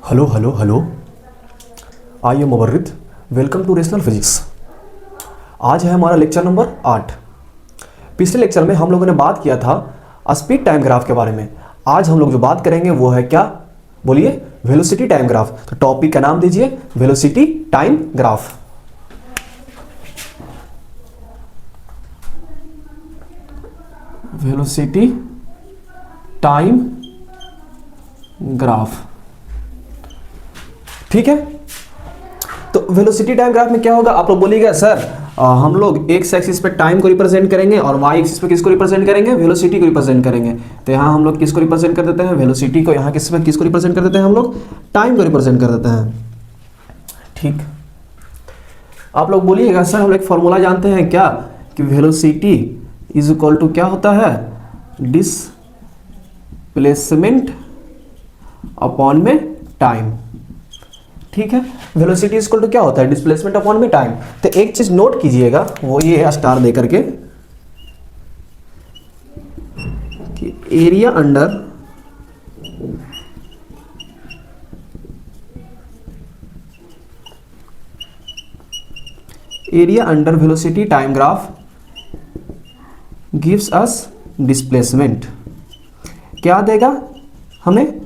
Hello hello hello, I am Mubarrid. Welcome to rational physics. आज है हमारा लेक्चर नंबर 8। पिछले लेक्चर में हम लोगों ने बात किया था स्पीड टाइम ग्राफ के बारे में। आज हम लोग जो बात करेंगे वो है क्या, बोलिए? Velocity time graph. तो टॉपिक का नाम दीजिए velocity time graph. Velocity time graph, ठीक है। तो वेलोसिटी टाइम ग्राफ में क्या होगा, आप लोग बोलिएगा सर हम लोग एक्स एक्सिस पे टाइम को रिप्रेजेंट करेंगे और वाई एक्सिस पे किसको रिप्रेजेंट करेंगे, वेलोसिटी को रिप्रेजेंट करेंगे। तो यहाँ हम लोग किसको रिप्रेजेंट कर देते हैं, वेलोसिटी को। यहाँ किसको रिप्रेजेंट कर देते हैं, हम लोग टाइम को रिप्रेजेंट कर देते हैं, ठीक। आप लोग बोलिएगा सर हम लोग एक फॉर्मूला जानते हैं क्या, कि वेलोसिटी इज इक्वल टू क्या होता है, डिस्प्लेसमेंट अपॉन में टाइम, ठीक है। वेलोसिटी इक्वल टू क्या होता है, डिस्प्लेसमेंट अपॉन में टाइम। तो एक चीज नोट कीजिएगा, वो ये है स्टार दे करके, कि area under velocity time graph gives us displacement. क्या देगा हमें,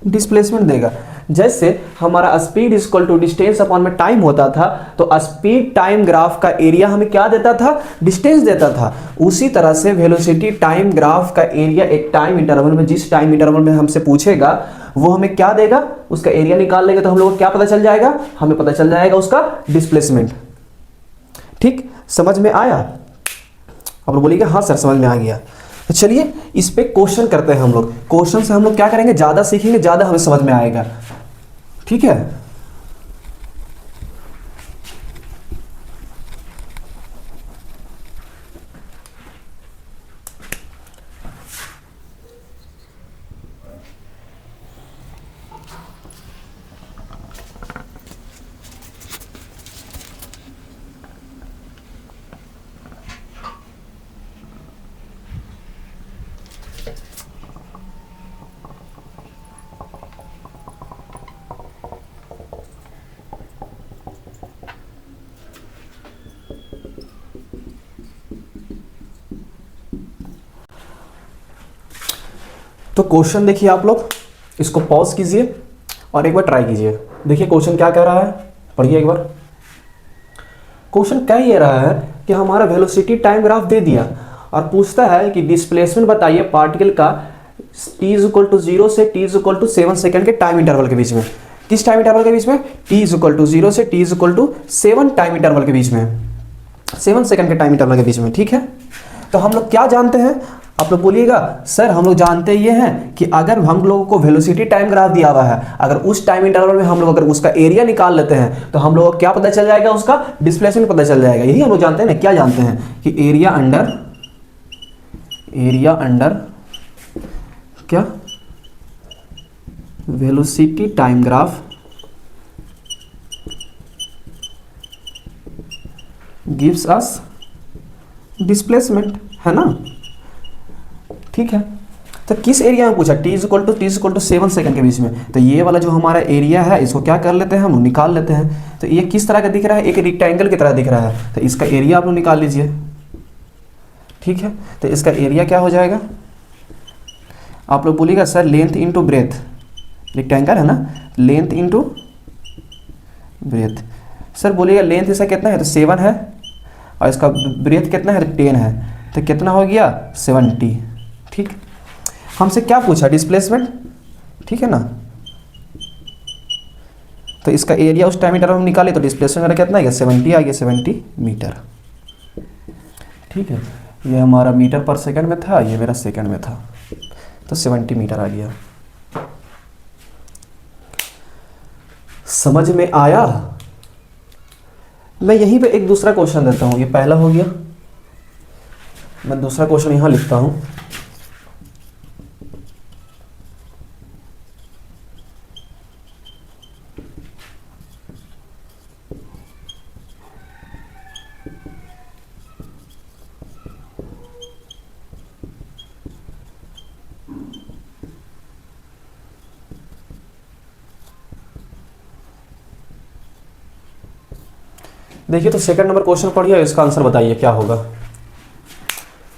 डिस्प्लेसमेंट देगा। जैसे हमारा speed equal to distance upon में टाइम होता था, तो स्पीड टाइम ग्राफ का एरिया हमें क्या देता था, डिस्टेंस देता था। उसी तरह से वेलोसिटी टाइम ग्राफ का एरिया एक टाइम इंटरवल में, जिस टाइम इंटरवल में हमसे पूछेगा वो हमें क्या देगा, उसका एरिया निकाल लेंगे तो हम लोग को क्या पता चल जाएगा, हमें पता चल जाएगा उसका डिस्प्लेसमेंट। ठीक, समझ में आया? आप लोग बोलिएगा हाँ सर समझ में आ गया। तो चलिए इस पे क्वेश्चन करते हैं हम लोग। क्वेश्चन से हम लोग क्या करेंगे, ज्यादा सीखेंगे, ज्यादा हमें समझ में आएगा, ठीक है। तो क्वेश्चन देखिए आप लोग, इसको पॉज कीजिए और एक बार ट्राई कीजिए। देखिए क्वेश्चन क्या कह रहा है, पढ़िए एक बार। क्वेश्चन कह ये रहा है कि हमारा वेलोसिटी टाइम ग्राफ दे दिया और पूछता है कि डिस्प्लेसमेंट बताइए पार्टिकल का t इज इक्वल टू 0 से t is equal to 7 second के टाइम इंटरवल के बीच में। किस टाइम इंटरवल के बीच में, t इज इक्वल टू 0 से t is equal to 7 time interval के बीच में, 7 सेकंड के टाइम इंटरवल के बीच में, ठीक है। तो हम लोग क्या जानते हैं, आप लोग बोलिएगा सर हम लोग जानते ये हैं कि अगर हम लोगों को वेलोसिटी टाइम ग्राफ दिया हुआ है, अगर उस टाइम इंटरवल में हम लोग अगर उसका एरिया निकाल लेते हैं तो हम लोगों को क्या पता चल जाएगा, उसका डिस्प्लेसमेंट पता चल जाएगा। यही हम लोग जानते हैं ना, क्या जानते हैं कि एरिया अंडर क्या, velocity time graph gives us displacement, है ना, ठीक है। तो किस एरिया में पूछा, t is equal to 7 second के बीच में। तो ये वाला जो हमारा एरिया है इसको क्या कर लेते हैं, हम निकाल लेते हैं। तो ये किस तरह का दिख रहा है, एक रेक्टेंगल की तरह दिख रहा है। तो इसका एरिया आप लोग निकाल लीजिए, ठीक है। तो इसका एरिया क्या हो जाएगा, आप लोग बोलिएगा sir length into breadth, rectangle है ना, लेंथ इंटू ब्रेथ। सर बोलिएगा लेंथ इसका कितना है, तो 7 है, और इसका ब्रेथ कितना है, तो 10 है। तो कितना हो गया, 70, ठीक। हमसे क्या पूछा, डिस्प्लेसमेंट, ठीक है ना। तो इसका एरिया उस टाइम इंटरवल में निकाले तो डिस्प्लेसमेंट मेरा कितना आ गया, 70 आ गया, 70 मीटर, ठीक है। ये हमारा मीटर पर सेकंड में था, ये मेरा सेकंड में था, तो 70 मीटर आ गया। समझ में आया? मैं यहीं पे एक दूसरा क्वेश्चन देता हूं, ये पहला हो गया, मैं दूसरा क्वेश्चन यहां लिखता हूं। देखिए तो सेकंड नंबर क्वेश्चन पढ़िए, इसका आंसर बताइए क्या होगा।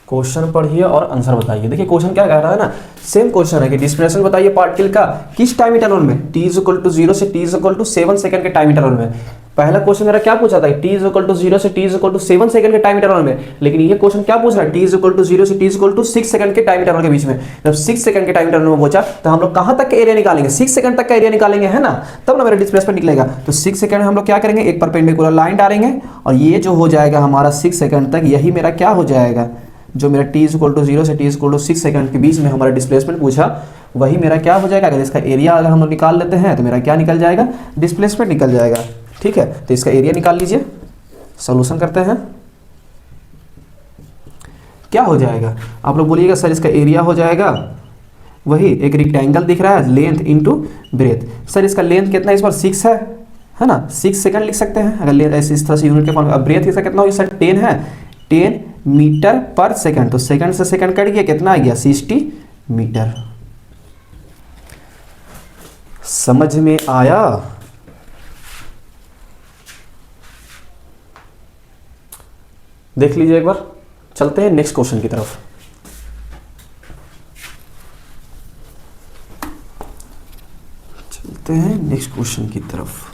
क्वेश्चन पढ़िए और आंसर बताइए। देखिए क्वेश्चन क्या कह रहा है ना, सेम क्वेश्चन है कि डिस्प्लेसमेंट बताइए पार्टिकल का किस टाइम इंटरवल में, t = 0 से t = 7 सेकंड के टाइम इंटरवल में। पहला क्वेश्चन मेरा क्या पूछा था, t = 0 से t = 7 सेकंड के टाइम इंटरवल में, लेकिन ये क्वेश्चन क्या पूछ रहा है, t = 0 से t = 6 सेकंड के टाइम इंटरवल के बीच में। जब 6 सेकंड के टाइम इंटरवल में पूछा तो हम लोग कहां तक का एरिया निकालेंगे, 6 सेकंड तक का एरिया निकालेंगे, है ना, तब ना मेरा डिस्प्लेसमेंट निकलेगा। तो 6 सेकंड में हम लोग क्या करेंगे, एक परपेंडिकुलर लाइन डालेंगे और ये जो हो जाएगा हमारा 6 सेकंड तक, यही मेरा क्या हो जाएगा, जो मेरा t = 0 से t = 6 सेकंड के बीच में हमारा डिस्प्लेसमेंट पूछा, वही मेरा क्या हो जाएगा। अगर इसका एरिया अगर हम लोग निकाल लेते हैं तो मेरा क्या निकल जाएगा, डिस्प्लेसमेंट निकल जाएगा। ठीक है, तो इसका एरिया निकाल लीजिए, सॉल्यूशन करते हैं। क्या हो जाएगा, आप लोग बोलिएगा सर इसका एरिया हो जाएगा, वही एक रेक्टेंगल दिख रहा है, लेंथ इंटू ब्रेथ। सर इसका लेंथ कितना, इस पर 6 है ना, 6 सेकंड लिख सकते हैं अगर लेंथ ऐसे इस तरह से यूनिट के फॉर्म में। अब ब्रेथ इसका कितना होगा सर, 10 है, 10 मीटर पर सेकंड, तो सेकंड से सेकंड कट गया, कितना आ गया 60 मीटर। समझ में आया। देख लीजिए एक बार, चलते हैं नेक्स्ट क्वेश्चन की तरफ। चलते हैं नेक्स्ट क्वेश्चन की तरफ।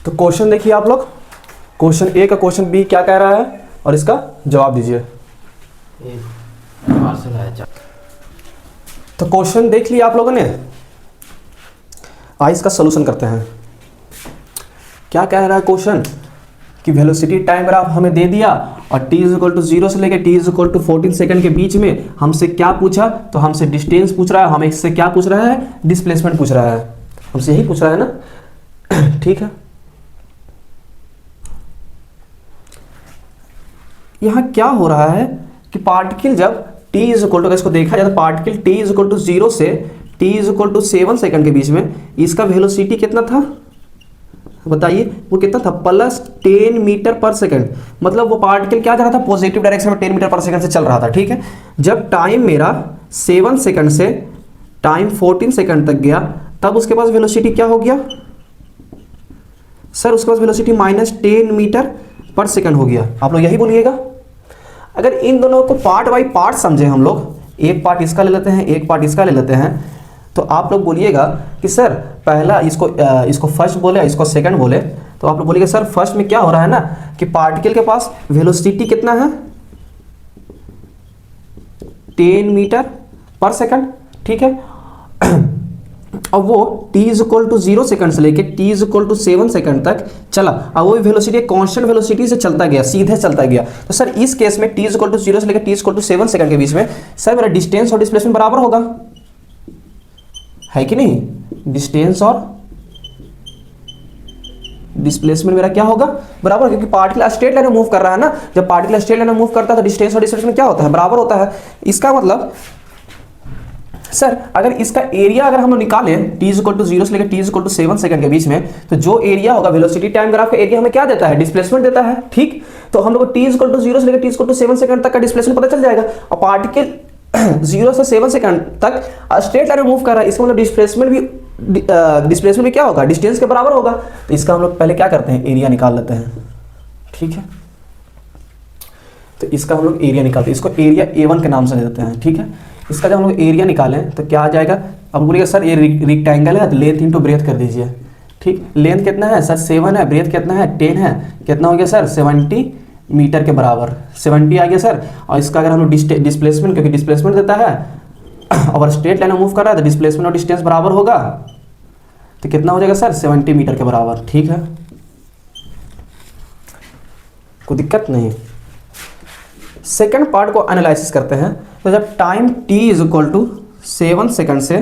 तो क्वेश्चन देखिए आप लोग, क्वेश्चन ए का क्वेश्चन बी क्या कह रहा है और इसका जवाब दीजिए। तो क्वेश्चन देख लिया आप लोगों ने, आइए इसका सॉल्यूशन करते हैं। क्या कह रहा है क्वेश्चन कि वेलोसिटी टाइम ग्राफ हमें दे दिया और t = 0 से लेकर t = 14 सेकंड के बीच में हमसे क्या पूछा, तो हमसे डिस्टेंस पूछ रहा है, हमें इससे क्या पूछ रहा है, डिस्प्लेसमेंट पूछ रहा है, हमसे यही पूछ रहा है ना। ठीक है, यहाँ क्या हो रहा है कि पार्टिकल जब t = इसको देखा जाए तो पार्टिकल t = 0 से t = 7 सेकंड के बीच में इसका वेलोसिटी कितना था बताइए, वो कितना था, +10 मीटर पर सेकंड। मतलब वो पार्टिकल क्या जा रहा था, पॉजिटिव डायरेक्शन में 10 मीटर पर सेकंड से चल रहा था। ठीक है, जब टाइम मेरा 7 सेकंड से टाइम 14 सेकंड तक गया, तब उसके पास वेलोसिटी क्या हो गया सर, उसके पास वेलोसिटी -10 मीटर पर सेकंड हो गया। आप लोग यही बोलिएगा। अगर इन दोनों को पार्ट बाई पार्ट समझे हम लोग, एक पार्ट इसका ले लेते हैं, एक पार्ट इसका ले लेते हैं, तो आप लोग बोलिएगा कि सर पहला इसको फर्स्ट बोले, इसको सेकंड बोले, तो आप लोग बोलिएगा सर फर्स्ट में क्या हो रहा है ना कि पार्टिकल के पास वेलोसिटी कितना है, 10 मीटर पर सेकंड। ठीक है, अब वो t = 0 सेकंड से लेके t = 7 सेकंड तक चला, अब वो वेलोसिटी कांस्टेंट वेलोसिटी से चलता गया, सीधे चलता गया। तो सर इस केस में t = 0 से लेकर t = 7 सेकंड के बीच में सर मेरा डिस्टेंस और डिस्प्लेसमेंट बराबर होगा, है कि नहीं, डिस्टेंस और डिस्प्लेसमेंट मेरा क्या होगा, बराबर, क्योंकि पार्टिकल स्ट्रेट लाइन में मूव कर रहा है ना। जब पार्टिकल स्ट्रेट लाइन में मूव करता है तो डिस्टेंस और डिस्प्लेसमेंट क्या होता है, बराबर होता है। इसका मतलब सर अगर इसका एरिया अगर हम लोग निकालें t = 0 से लेकर t = 7 सेकंड के बीच में, तो जो एरिया होगा वेलोसिटी टाइम ग्राफ का एरिया हमें क्या देता है, डिस्प्लेसमेंट देता है। ठीक, तो हम लोग को t = 0 से लेकर t = 7 सेकंड तक का डिस्प्लेसमेंट पता चल जाएगा। और पार्टिकल 0 से 7 सेकंड तक स्ट्रेट लाइन में मूव कर रहा है, इसका मतलब डिस्प्लेसमेंट भी क्या होगा, डिस्टेंस के बराबर होगा। तो इसका हम लोग पहले क्या करते हैं, एरिया निकाल लेते हैं। ठीक है, तो इसका हम लोग एरिया निकालते हैं, इसको एरिया A1 के नाम से ले देते हैं। ठीक है, इसका जब हम लोग एरिया निकालें तो क्या आ जाएगा, अब बोलिएगा सर ये रेक्टेंगल है तो लेंथ इंटू ब्रेथ कर दीजिए। ठीक, लेंथ कितना है सर 7 है, ब्रेथ कितना है 10 है, कितना हो गया सर 70 मीटर के बराबर, 70 आ गया सर। और इसका अगर हम लोग डिस्प्लेसमेंट, क्योंकि डिस्प्लेसमेंट देता है और स्ट्रेट लाइन में मूव कर रहा है तो डिस्प्लेसमेंट और डिस्टेंस बराबर होगा, तो कितना हो जाएगा सर 70 मीटर के बराबर। ठीक है, कोई दिक्कत नहीं। सेकंड पार्ट को एनालिसिस करते हैं। तो जब time t is equal to 7 second से,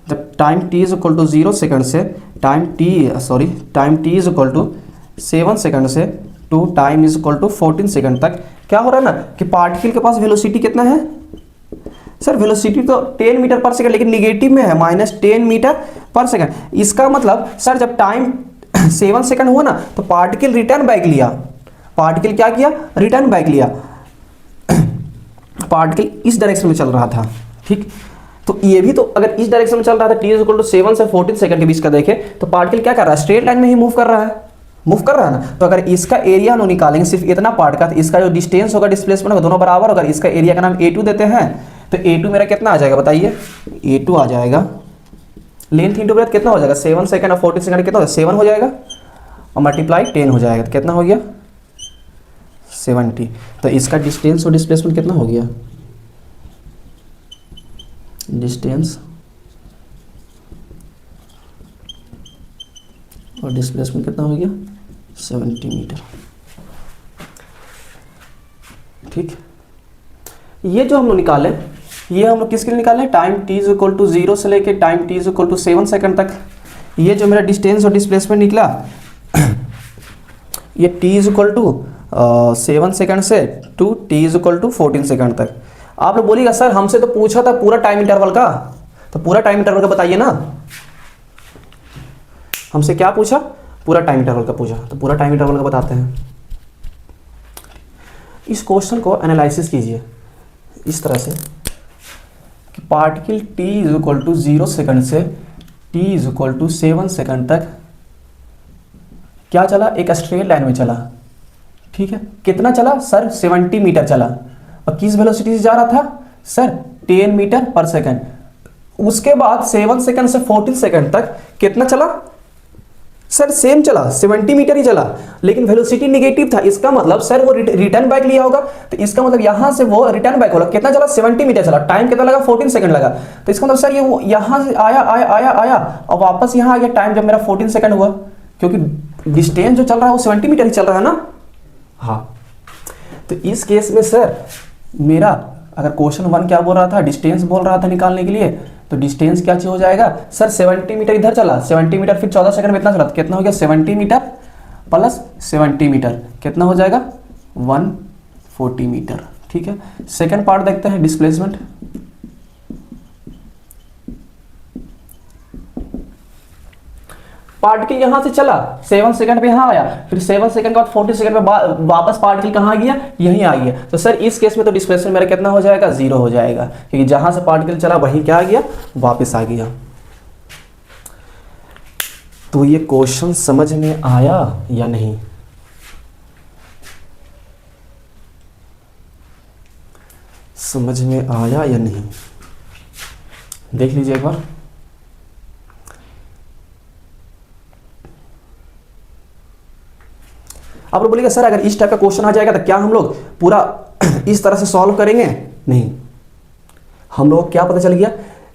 जब time t is equal to 0 second से time t is equal to 7 second से to time is equal to 14 second तक क्या हो रहा है ना कि पार्टिकल के पास वेलोसिटी कितना है सर, वेलोसिटी तो 10 मीटर पर सेकंड, लेकिन निगेटिव में है -10 मीटर पर सेकंड। इसका मतलब सर जब टाइम 7 सेकंड हुआ ना तो पार्टिकल रिटर्न बैक लिया, पार्टिकल क्या किया रिटर्न बैक लिया, पार्टिकल इस डायरेक्शन में चल रहा था। ठीक, तो ये भी तो अगर इस डायरेक्शन में चल रहा था t इक्वल टू 7 से 14 सेकंड के बीच का देखे तो पार्टिकल क्या कर रहा है स्ट्रेट लाइन में ही मूव कर रहा है, ना। तो अगर इसका एरिया हम लोग निकालेंगे सिर्फ इतना पार्ट का, तो इसका जो डिस्टेंस होगा डिस्प्लेसमेंट होगा दोनों बराबर होगा। इसका एरिया का नाम A2 देते हैं, तो A2 मेरा कितना आ जाएगा बताइए, A2 आ जाएगा लेंथ इंटू ब्रेथ कितना हो जाएगा 7 सेकंड और 14 सेकंड कितना हो जाएगा 7 हो जाएगा और मल्टीप्लाई 10 हो जाएगा, तो कितना हो गया 70। तो इसका डिस्टेंस और डिस्प्लेसमेंट कितना हो गया, डिस्टेंस और डिस्प्लेसमेंट कितना हो गया 70 मीटर। ठीक, ये जो हम लोग निकाले, ये हम लोग किसके लिए निकाले, time t is equal to 0 से लेके time t is equal to 7 second तक। ये जो मेरा डिस्टेंस और डिस्प्लेसमेंट निकला ये t is equal to 7 second से to t is equal to 14 second तक। आप लोग बोलिएगा सर हमसे तो पूछा था पूरा टाइम इंटरवल का, तो पूरा टाइम इंटरवल का बताइए ना, हमसे क्या पूछा पूरा टाइम इंटरवल का पूछा, तो पूरा टाइम इंटरवल का बताते हैं। इस क्वेश्चन को एनालिसिस कीजिए इस तरह से कि particle t is equal to 0 second से t is equal to 7 second तक क्या चला, एक स्ट्रेट लाइन में चला। ठीक है, कितना चला सर 70 मीटर चला, और किस वेलोसिटी से जा रहा था सर 10 मीटर पर सेकंड। उसके बाद 7 सेकंड से 14 सेकंड तक कितना चला सर, सेम चला 70 मीटर ही चला, लेकिन वेलोसिटी नेगेटिव था। इसका मतलब सर वो रिटर्न बैक लिया होगा, तो इसका मतलब यहां से वो रिटर्न बैक होगा, कितना चला 70 मीटर चला, टाइम कितना लगा 14 सेकंड लगा। तो इसका मतलब सर ये वो यहां से आया आया आया आया और वापस यहां आ गया, टाइम जब मेरा 14 सेकंड हुआ, क्योंकि डिस्टेंस जो चल रहा है वो 70 मीटर ही चल रहा है ना। हाँ, तो इस केस में सर मेरा अगर क्वेश्चन 1 क्या बोल रहा था, डिस्टेंस बोल रहा था निकालने के लिए, तो डिस्टेंस क्या चीज हो जाएगा सर 70 मीटर इधर चला, 70 मीटर फिर 14 सेकंड में इतना चला, तो कितना हो गया 70 मीटर प्लस 70 मीटर कितना हो जाएगा 140 मीटर। ठीक है, सेकंड पार्ट देखते हैं डिस्प्लेसमेंट। पार्टिकल यहां से चला 7 सेकंड पे यहां आया, फिर 7 सेकंड के बाद 40 सेकंड में वापस पार्टिकल कहां गया, यहीं आ गया। तो सर इस केस में तो डिस्प्लेसमेंट मेरा कितना हो जाएगा 0 हो जाएगा, क्योंकि जहां से पार्टिकल चला वहीं क्या आ गया वापस आ गया। तो ये क्वेश्चन समझ में आया या नहीं, समझ में आया या नहीं, देख लीजिए एक बार। आप लोग बोलिएगा सर अगर इस टाइप का क्वेश्चन आ जाएगा तो क्या हम लोग पूरा इस तरह से सॉल्व करेंगे, नहीं। हम लोग क्या पता चल गया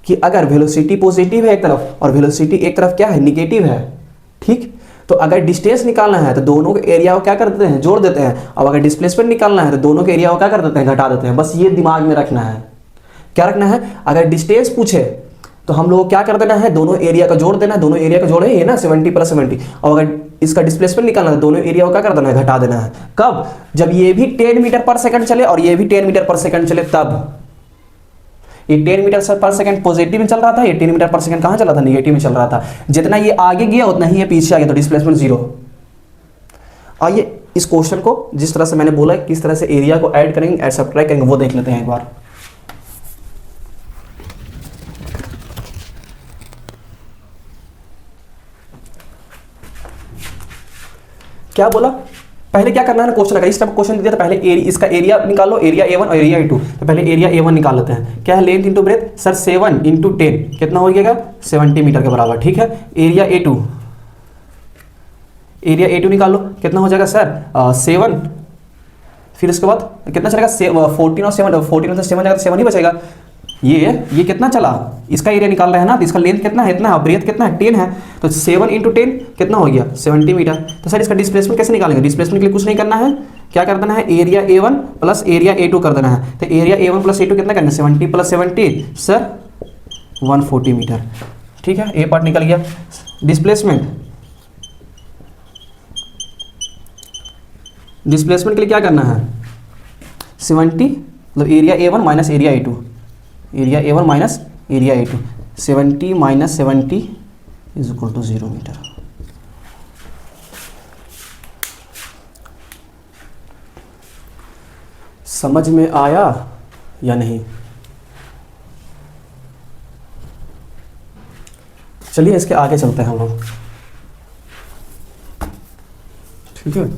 कि अगर वेलोसिटी पॉजिटिव है एक तरफ और वेलोसिटी एक तरफ क्या है निगेटिव है, ठीक, तो अगर डिस्टेंस निकालना है तो दोनों के एरिया को क्या कर देते हैं जोड़ देते हैं, और अगर डिस्प्लेसमेंट निकालना है तो दोनों के एरिया को क्या कर देते हैं घटा देते हैं। बस ये दिमाग में रखना है, क्या रखना है, अगर डिस्टेंस पूछे तो हम लोग क्या कर देना है दोनों एरिया का जोड़ देना है, दोनों एरिया का जोड़े ये ना 70 प्लस 70, और अगर इसका डिस्प्लेसमेंट निकालना है दोनों एरिया को क्या कर देना है घटा देना है। कब, जब ये भी 10 मीटर पर सेकंड चले और ये भी 10 मीटर पर सेकंड चले, तब ये 10 मीटर पर सेकंड पॉजिटिव में चल रहा था, ये 10 मीटर पर सेकंड कहां चला था निगेटिव में चल रहा था। जितना ये आगे गया उतना ही ये पीछे आ गया, तो डिस्प्लेसमेंट 0। आइए इस क्वेश्चन को जिस तरह से मैंने बोला किस तरह से एरिया को ऐड करेंगे ऐड सब्ट्रैक्ट करेंगे वो देख लेते हैं एक बार। क्या बोला, पहले क्या करना है ना क्वेश्चन, अगर इस टाइप क्वेश्चन दिया तो पहले इसका एरिया निकालो, एरिया A1 और एरिया A2। तो पहले एरिया A1 निकाल लेते हैं, क्या है length into breadth, sir 7 into 10 कितना हो गया 70 मीटर के बराबर। ठीक है, एरिया A2 एरिया A2 निकाल लो, कितना हो जाएगा सर 7, फिर उसके बाद कितना चलेगा 14 और 7, 14 में से 7 जाएगा तो 7 ही बचेगा। ये कितना चला, इसका एरिया निकाल रहे हैं ना, तो इसका लेंथ कितना है, इतना है, ब्रेथ कितना है 10 है, तो 7 × 10 कितना हो गया 70 मीटर। तो सर इसका डिस्प्लेसमेंट कैसे निकालेंगे, डिस्प्लेसमेंट के लिए कुछ नहीं करना है, क्या कर देना है area A1 plus area A2 कर देना है। तो एरिया A1 प्लस A2 कितना करना है 70 प्लस 70 सर 140 मीटर। ठीक है, ए पार्ट निकल गया। डिस्प्लेसमेंट के लिए क्या करना है 70 मतलब area A1 minus area A2, area A1 minus area A2, 70 minus 70 is equal to 0 metre. समझ में आया या नहीं? चलिए इसके आगे चलते हैं हम लोग। ठीक है,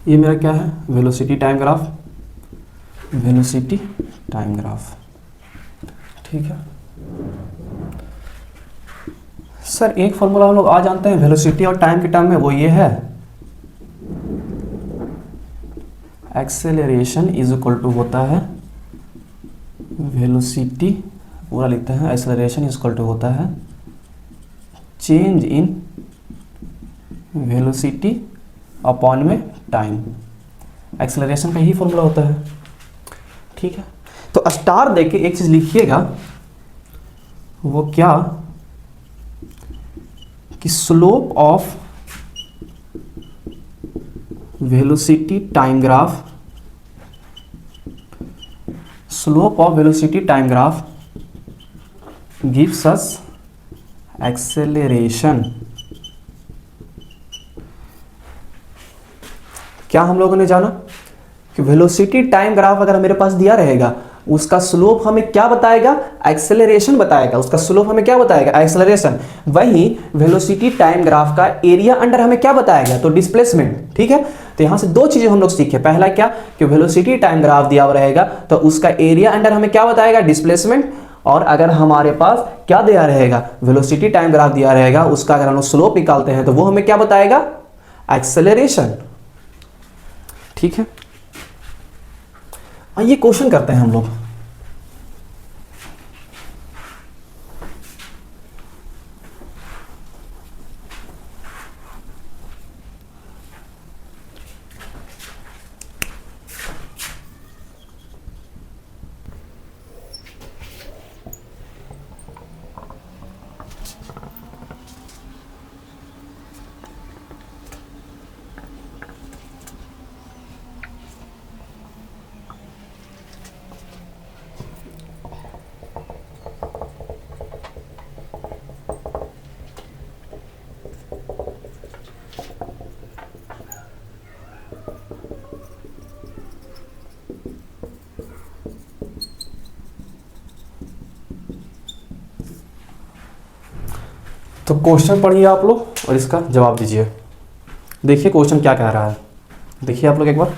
ये मेरा क्या है velocity time graph, velocity time graph. ठीक है सर, एक फॉर्मूला हम लोग आ जानते हैं वेलोसिटी और टाइम के टर्म में, वो ये है एक्सेलरेशन इज इक्वल टू होता है वेलोसिटी, पूरा लिखते हैं एक्सेलरेशन इज इक्वल टू होता है चेंज इन वेलोसिटी अपॉन में टाइम। एक्सेलरेशन का ही फॉर्मूला होता है। ठीक है, तो स्टार देके एक चीज लिखिएगा, वो क्या कि slope of velocity time graph, slope of velocity time graph gives us acceleration. क्या हम लोगों ने जाना कि वेलोसिटी टाइम ग्राफ अगर मेरे पास दिया रहेगा, उसका स्लोप हमें क्या बताएगा, एक्सेलरेशन बताएगा। उसका स्लोप हमें क्या बताएगा, एक्सेलरेशन। वहीं वेलोसिटी टाइम ग्राफ का एरिया अंडर हमें क्या बताएगा, तो डिस्प्लेसमेंट। ठीक है, तो यहां से दो चीजें हम लोग सीखे। पहला क्या कि वेलोसिटी टाइम ग्राफ दिया हुआ रहेगा तो उसका एरिया अंडर हमें क्या बताएगा, डिस्प्लेसमेंट। और अगर हमारे पास क्या दिया रहेगा, वेलोसिटी टाइम ग्राफ दिया रहेगा, उसका अगर हम लोग स्लोप निकालते हैं तो वो हमें क्या बताएगा, एक्सेलरेशन। ठीक है, आइए क्वेश्चन करते हैं हम लोग। तो क्वेश्चन पढ़िए आप लोग और इसका जवाब दीजिए। देखिए क्वेश्चन क्या कह रहा है, देखिए आप लोग एक बार,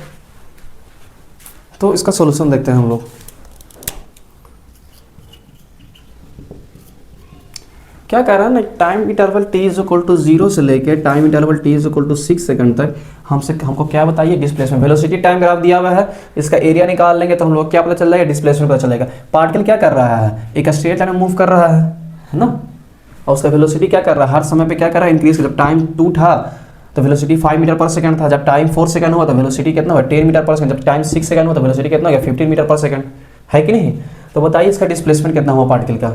तो इसका सॉल्यूशन देखते हैं हम लोग। क्या कह रहा है ना, time interval t is equal to 0 से लेके time interval t is equal to 6 second तक हमको क्या बताइए, डिस्प्लेसमेंट। वेलोसिटी टाइम ग्राफ दिया हुआ है, इसका एरिया निकाल लेंगे तो हम लोग क्या पता चल जाएगा, डिस्प्लेसमेंट पता चलेगा। पार्टिकल क्या कर रहा है, एक स्ट्रेट लाइन में मूव कर रहा है ना, और उसका वेलोसिटी क्या कर रहा है, हर समय पे क्या कर रहा है, इंक्रीज। जब टाइम 2 था तो वेलोसिटी 5 मीटर पर सेकंड था, जब टाइम 4 सेकंड हुआ तो वेलोसिटी कितना हुआ 10 मीटर पर सेकंड, जब टाइम 6 सेकंड हुआ तो वेलोसिटी कितना हो गया 15 मीटर पर सेकंड, है कि नहीं। तो बताइए इसका डिस्प्लेसमेंट कितना हुआ पार्टिकल का।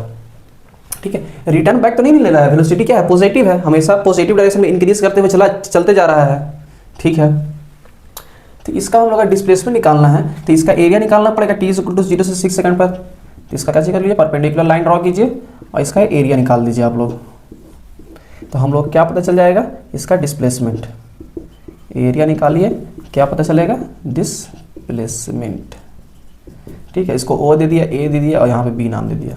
ठीक है, रिटर्न बैक तो नहीं ले रहा है, वेलोसिटी क्या है, पॉजिटिव है, हमेशा पॉजिटिव डायरेक्शन में इंक्रीज करते हुए चलते जा रहा है। ठीक है, तो इसका हम लोग का डिस्प्लेसमेंट निकालना है तो इसका एरिया निकालना पड़ेगा, t इज इक्वल टू 0 से 6 सेकंड पर। तो इसका कैसे कर लीजिए, परपेंडिकुलर लाइन ड्रॉ कीजिए और इसका एरिया निकाल दीजिए आप लोग। तो हम लोग क्या पता चल जाएगा, इसका डिस्प्लेसमेंट। एरिया निकालिए, क्या पता चलेगा, डिस्प्लेसमेंट। ठीक है, इसको O दे दिया, A दे दिया और यहाँ पे B नाम दे दिया।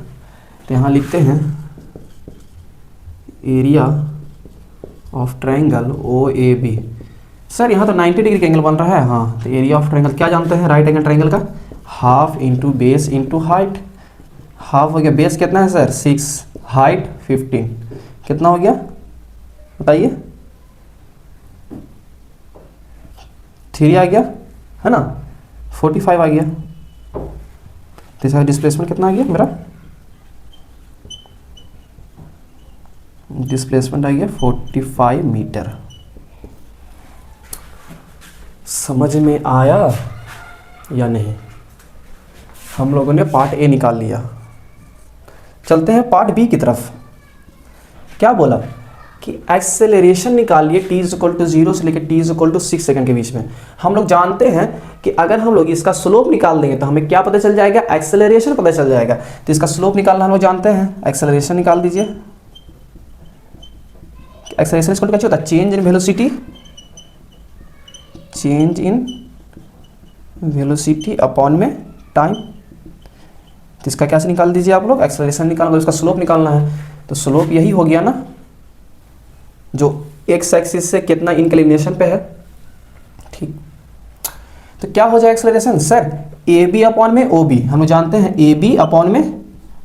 तो यहाँ लिखते हैं area of triangle O A B. Sir यहाँ तो 90 डिग्री का एंगल बन रहा है। हाँ, तो एरिया ऑफ ट्रायंगल क्या जानते हैं राइट एंगल ट्रायंगल का? Half into base into height. Half हो गया, बेस कितना है सर 6, हाइट 15, कितना हो गया बताइए? 3 आ गया है ना, 45 आ गया। तो इसका डिस्प्लेसमेंट कितना आ गया मेरा? डिस्प्लेसमेंट आ गया 45 मीटर। समझ में आया या नहीं? हम लोगों ने पार्ट ए निकाल लिया। चलते हैं पार्ट बी की तरफ। क्या बोला कि एक्सेलरेशन निकालिए t = 0 से लेकर t = 6 सेकंड के बीच में। हम लोग जानते हैं कि अगर हम लोग इसका स्लोप निकाल देंगे तो हमें क्या पता चल जाएगा? एक्सेलरेशन पता चल जाएगा। तो इसका स्लोप निकालना हम लोग जानते हैं। एक्सेलरेशन निकाल दीजिए। एक्सेलरेशन इक्वल टू क्या होता है? Change in velocity, change in velocity upon में टाइम। तो इसका क्या से निकाल दीजिए आप लोग? एक्सेलरेशन निकालना, इसका स्लोप निकालना है। तो स्लोप यही हो गया ना, जो एक्स एक्सिस से कितना इंक्लिनेशन पे है। ठीक, तो क्या हो जाए acceleration? Sir A B upon में ओ बी। हम लोग जानते हैं ए बी अपॉन में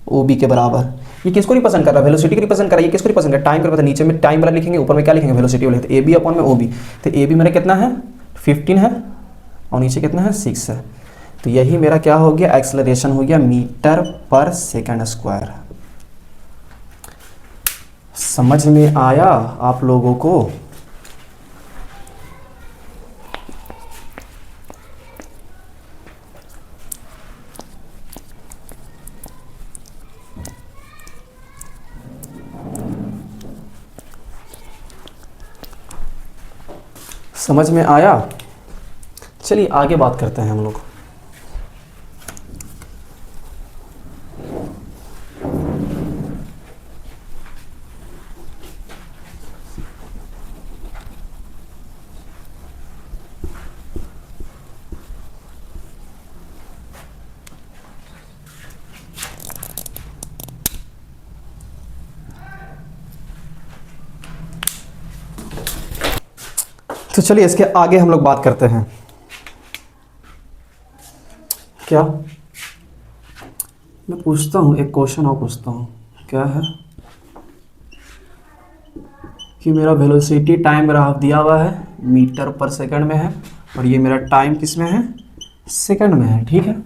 ओ बी के बराबर। ये किसको रिप्रेजेंट कर रहा है? वेलोसिटी को रिप्रेजेंट कर रहा है। ये किसको रिप्रेजेंट कर रहा है? टाइम को रिप्रेजेंट। नीचे में टाइम वाला लिखेंगे, ऊपर में क्या लिखेंगे? वेलोसिटी वाला। तो ए बी अपॉन में ओ बी। तो ए बी मेरा कितना है? 15 है, और नीचे कितना है? 6 है। तो यही मेरा क्या हो गया? एक्सेलरेशन हो गया मीटर पर सेकंड स्क्वायर। समझ में आया आप लोगों को? समझ में आया? चलिए आगे बात करते हैं हम लोग। तो चलिए इसके आगे हम लोग बात करते हैं। क्या मैं पूछता हूँ, एक क्वेश्चन और पूछता हूँ। क्या है कि मेरा वेलोसिटी टाइम ग्राफ दिया हुआ है, मीटर पर सेकंड में है, और ये मेरा टाइम किस में है? सेकंड में है। ठीक है,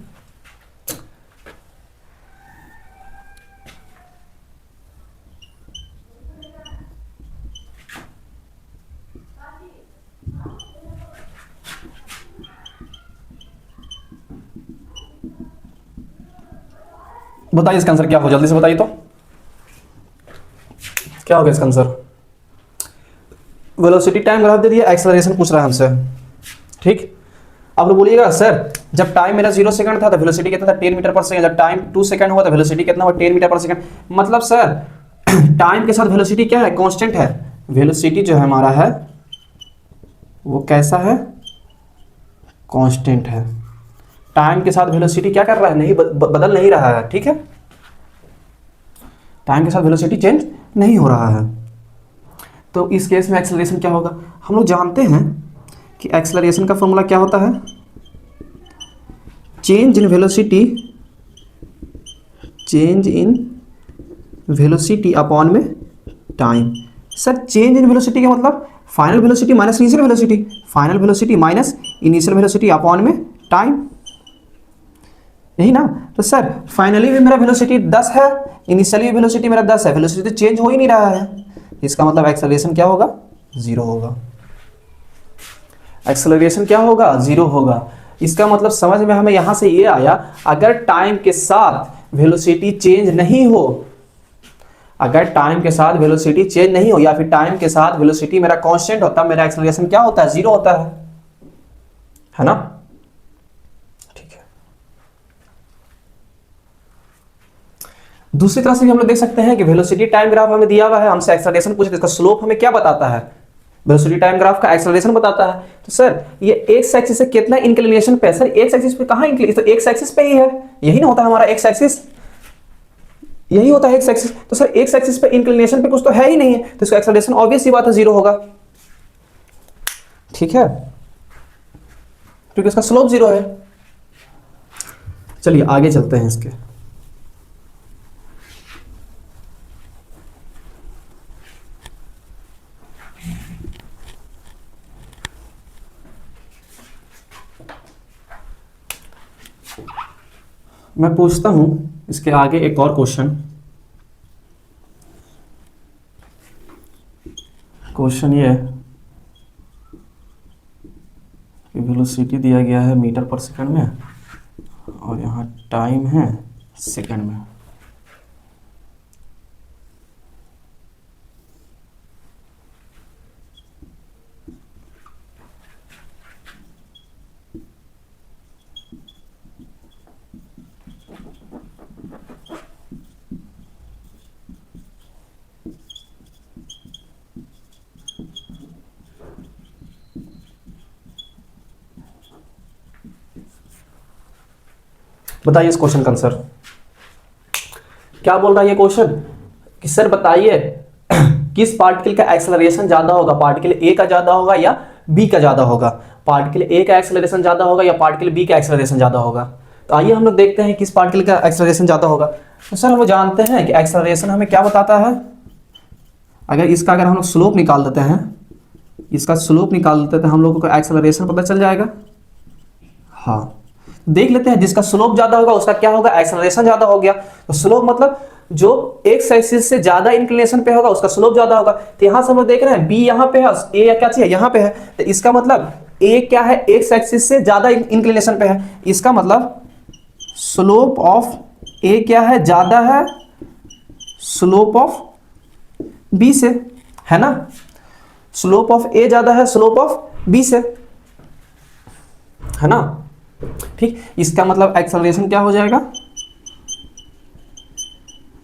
बताइए इसका आंसर क्या हो? जल्दी से बताइए तो क्या होगा इसका आंसर? वेलोसिटी टाइम ग्राफ दे दिया, एक्सेलरेशन पूछ रहा है हमसे। ठीक, अब तो बोलिएगा सर जब टाइम मेरा 0 सेकंड था तो वेलोसिटी कितना था? 10 मीटर पर सेकंड। जब टाइम 2 सेकंड हुआ तो वेलोसिटी कितना हुआ? 10 मीटर पर सेकंड। मतलब सर टाइम के साथ वेलोसिटी क्या है? कांस्टेंट है। वेलोसिटी जो है हमारा है वो कैसा है? कांस्टेंट है। टाइम के साथ वेलोसिटी क्या कर रहा है? नहीं बदल नहीं रहा है। ठीक है, टाइम के साथ वेलोसिटी चेंज नहीं हो रहा है। तो इस केस में एक्सेलरेशन क्या होगा? हम लोग जानते हैं कि एक्सेलरेशन का फॉर्मूला क्या होता है? Change in velocity, change in velocity upon में time. Sir change in velocity का मतलब final velocity minus initial velocity, final velocity minus initial velocity upon में टाइम, यही ना? तो सर फाइनली भी मेरा वेलोसिटी 10 है, इनिशियली भी वेलोसिटी मेरा 10 है, वेलोसिटी तो चेंज हो ही नहीं रहा है। इसका मतलब एक्सेलरेशन क्या होगा? 0 होगा। एक्सेलरेशन क्या होगा? 0 होगा। इसका मतलब समझ में हमें यहां से ये आया, अगर टाइम के साथ वेलोसिटी चेंज नहीं हो, अगर टाइम के साथ वेलोसिटी चेंज नहीं हो, या फिर टाइम के साथ वेलोसिटी मेरा कांस्टेंट होता, मेरा एक्सेलरेशन क्या होता है? 0 होता है ना? ठीक है। दूसरी तरह से भी हम लोग देख सकते हैं कि वेलोसिटी टाइम ग्राफ हमें दिया हुआ है, हमसे एक्सेलरेशन पूछे, इसका स्लोप हमें क्या बताता है? वेलोसिटी टाइम ग्राफ का एक्सेलरेशन बताता है। तो सर ये एक्स एक्सिस से कितना इंक्लिनेशन पे है? सर एक्स एक्सिस पे कहां इंक्लिनेशन? तो एक्स एक्सिस पे ही है, यही ना होता है हमारा एक्स एक्सिस। यही होता है एक्स एक्सिस। तो सर एक्स एक्सिस पे इंक्लिनेशन पे कुछ तो है ही नहीं है, तो इसका एक्सेलरेशन ऑब्वियस ही बात है जीरो होगा, ठीक है, क्योंकि इसका स्लोप जीरो है। चलिए आगे चलते हैं इसके। मैं पूछता हूं इसके आगे एक और क्वेश्चन। क्वेश्चन ये है कि वेलोसिटी दिया गया है मीटर पर सेकंड में और यहाँ टाइम है सेकंड में। बताइए इस क्वेश्चन का आंसर क्या बोल रहा है ये क्वेश्चन कि सर बताइए किस पार्टिकल का एक्सेलरेशन ज्यादा होगा, पार्टिकल ए का ज्यादा होगा या बी का ज्यादा होगा, पार्टिकल ए का एक्सेलरेशन ज्यादा होगा या पार्टिकल बी का एक्सेलरेशन ज्यादा होगा। तो आइए हम लोग देखते हैं किस पार्टिकल का एक्सेलरेशन ज्यादा होगा। तो सर हम जानते हैं कि एक्सेलरेशन हमें क्या बताता है, अगर हम लोग स्लोप निकाल देते हैं, इसका स्लोप निकाल देते हैं तो हम लोगों को एक्सेलरेशन पता चल जाएगा। हाँ देख लेते हैं, जिसका स्लोप ज्यादा होगा उसका क्या होगा, एक्सेलरेशन ज्यादा हो गया। तो स्लोप मतलब जो एक्स एक्सिस से ज्यादा इंक्लिनेशन पे होगा उसका स्लोप ज्यादा होगा। तो यहां से हम देख रहे हैं बी यहां पे है, ए या क्या चाहिए यहाँ पे है, तो इसका मतलब ए क्या है, एक्स एक्सिस से ज्यादा इंक्लिनेशन पे है, इसका मतलब स्लोप ऑफ ए क्या है, ज्यादा है स्लोप ऑफ बी से, है ना। स्लोप ऑफ ए ज्यादा है स्लोप ऑफ बी से, है ना। ठीक, इसका मतलब एक्सेलरेशन क्या हो जाएगा,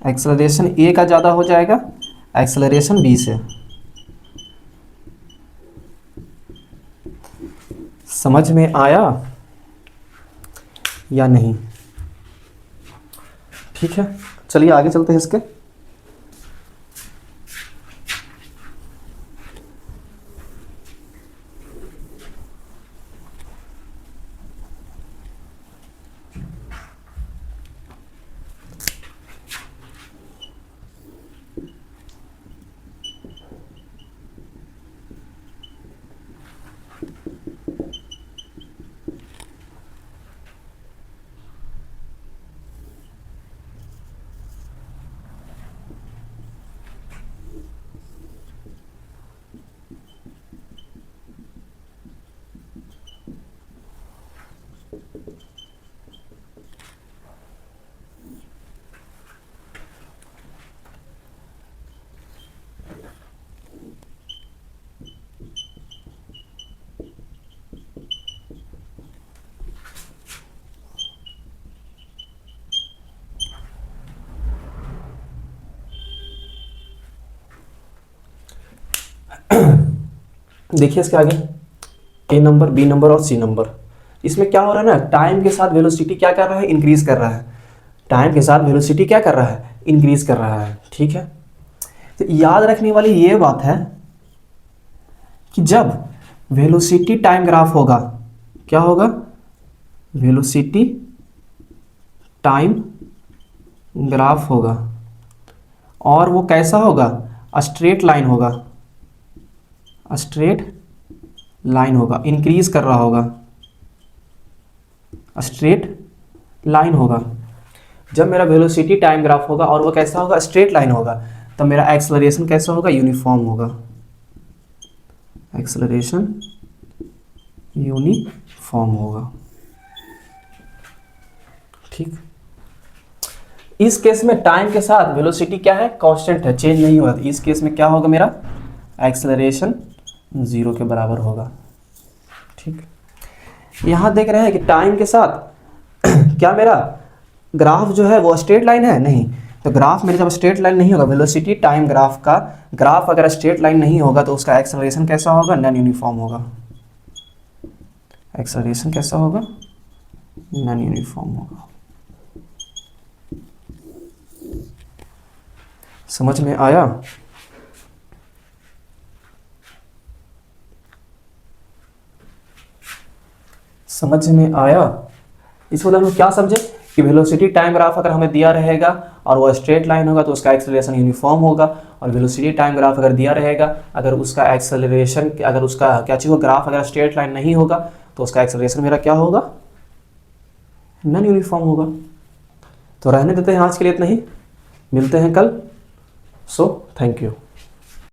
एक्सेलरेशन ए का ज्यादा हो जाएगा एक्सेलरेशन बी से। समझ में आया या नहीं? ठीक है, चलिए आगे चलते हैं इसके। देखिए इसके आगे ए नंबर, बी नंबर और सी नंबर, इसमें क्या हो रहा है ना, टाइम के साथ वेलोसिटी क्या कर रहा है, इंक्रीज कर रहा है। टाइम के साथ वेलोसिटी क्या कर रहा है, इंक्रीज कर रहा है। ठीक है, तो याद रखने वाली ये बात है कि जब वेलोसिटी टाइम ग्राफ होगा, क्या होगा, वेलोसिटी टाइम ग्राफ होगा और वो कैसा होगा, स्ट्रेट लाइन होगा, स्ट्रेट लाइन होगा, इंक्रीज कर रहा होगा, स्ट्रेट लाइन होगा। जब मेरा वेलोसिटी टाइम ग्राफ होगा और वो कैसा होगा, स्ट्रेट लाइन होगा, तब मेरा एक्सेलरेशन कैसा होगा, यूनिफॉर्म होगा, एक्सेलरेशन यूनिफॉर्म होगा। ठीक, इस केस में टाइम के साथ वेलोसिटी क्या है, कांस्टेंट है, चेंज नहीं होगा। इस केस में क्या होगा, मेरा एक्सेलरेशन जीरो के बराबर होगा। ठीक, यहां देख रहे हैं कि टाइम के साथ क्या मेरा ग्राफ जो है वो स्ट्रेट लाइन है, नहीं। तो ग्राफ मेरे जब स्ट्रेट लाइन नहीं होगा, वेलोसिटी टाइम ग्राफ का ग्राफ अगर स्ट्रेट लाइन नहीं होगा तो उसका एक्सेलरेशन कैसा होगा, नॉन यूनिफॉर्म होगा। एक्सेलरेशन कैसा होगा, नॉन यूनिफॉर्म होगा। समझ में आया? समझ में आया? इस वजह हम क्या समझे कि वेलोसिटी टाइम ग्राफ अगर हमें दिया रहेगा और वो स्ट्रेट लाइन होगा तो उसका एक्सेलरेशन यूनिफॉर्म होगा, और वेलोसिटी टाइम ग्राफ अगर दिया रहेगा, अगर उसका एक्सेलरेशन, अगर उसका क्या चीज़ ग्राफ अगर स्ट्रेट लाइन नहीं होगा तो उसका एक्सेलरेशन मेरा क्या होगा? नॉन यूनिफॉर्म होगा। तो रहने देते हैं आज के लिए इतना ही, मिलते हैं कल। So thank you.